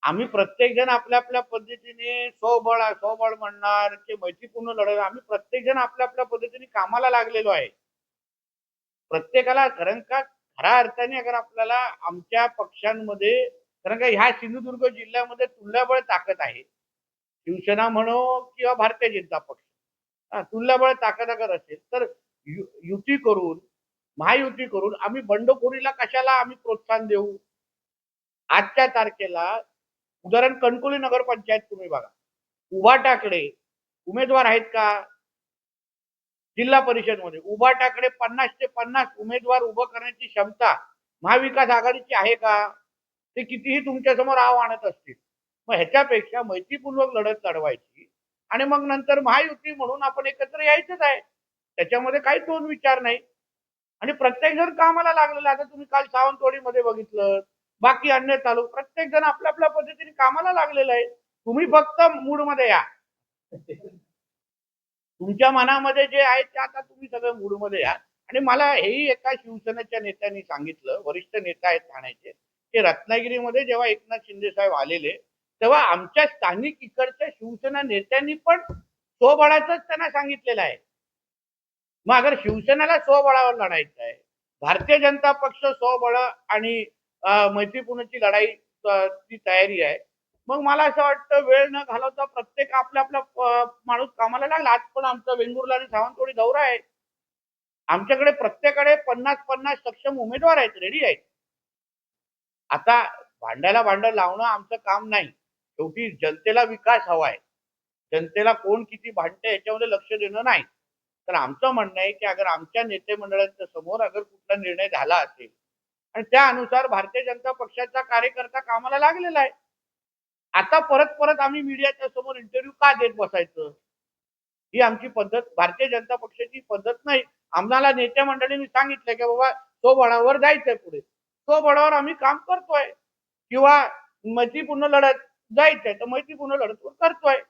आम्ही प्रत्येक जण आपल्या आपल्या पद्धतीने स्वबळ म्हणणार की मैत्रीपूर्ण लढत, आम्ही प्रत्येक जण आपल्या आपल्या पद्धतीने कामाला लागलेलो आहे. प्रत्येकाला कारण का खऱ्या अर्थाने अगर आपल्याला आमच्या पक्षांमध्ये, कारण का ह्या सिंधुदुर्ग जिल्ह्यामध्ये तुल्यबळ ताकद आहे. शिवसेना म्हणो किंवा भारतीय जनता पक्ष, तुल्यबळ ताकद अगर असेल तर युती करून, महायुती करून आम्ही बंडखोरीला कशाला आम्ही प्रोत्साहन देऊ. आजच्या तारखेला उदाहरण कणकवली नगरपंचायत तुम्ही बघा, उभाटाकडे उमेदवार आहेत का? जिल्हा परिषद मध्ये उभाटाकडे 50 ते 50 उमेदवार उभं करण्याची क्षमता महाविकास आघाडीची आहे का? ते कितीही तुमच्या समोर आणत असतील. मग ह्याच्यापेक्षा मैत्रीपूर्वक लढत लढवायची आणि मग नंतर महायुती म्हणून आपण एकत्र यायचंच आहे. त्याच्यामध्ये काही दोन विचार नाही. आणि प्रत्येक जण कामाला लागलेला. आता तुम्ही काल सावंतवाडीमध्ये बघितलं, बाकी अन्य तालुक प्रत्येक जण आपल्या आपल्या पद्धतीने कामाला लागलेला आहे. तुम्ही फक्त मूड मध्ये या. तुमच्या मनामध्ये जे आहे ते आता तुम्ही सगळं मूड मध्ये या. आणि मला हेही एका शिवसेनेच्या नेत्यांनी सांगितलं, वरिष्ठ नेता आहेत ठाण्याचे, की रत्नागिरीमध्ये जेव्हा एकनाथ शिंदे साहेब आलेले तेव्हा आमच्या स्थानिक इकडच्या शिवसेना नेत्यांनी पण स्वबळाचंच त्यांना सांगितलेलं आहे. मग अगर शिवसेनेला स्वबळावर लढायचं आहे, भारतीय जनता पक्ष स्वबळ आणि मैत्रीपूर्णची लढाई ची तयारी आहे, मग मला असं वाटतं वेळ न घालवता प्रत्येक आपल्या आपल्या माणूस कामाला लागला. आज पण आमचा वेंगुर्ला आणि सावंतवाडी दौरा आहे. आमच्याकडे प्रत्येकाकडे 50-50 सक्षम उमेदवार आहेत, रेडी आहेत. आता भांड्याला भांडं लावणं आमचं काम नाही. शेवटी जनतेला विकास हवाय. जनतेला कोण किती भांडते याच्यामध्ये लक्ष देणं नाही. तर आमचं म्हणणं आहे की अगर आमच्या नेते मंडळांच्या समोर अगर कुठला निर्णय झाला असेल आणि त्यानुसार भारतीय जनता पक्षाचा कार्यकर्ता कामाला लागलेला आहे. आता परत परत आम्ही मीडियाच्या समोर इंटरव्ह्यू का देत बसायचं? ही आमची पद्धत, भारतीय जनता पक्षाची पद्धत नाही. आम्हाला नेते मंडळींनी सांगितलं की बाबा तो बळावर जायचंय पुढे, तो बळावर आम्ही काम करतोय किंवा मैत्रीपूर्ण लढत जायचंय तर मैत्रीपूर्ण लढत करतोय.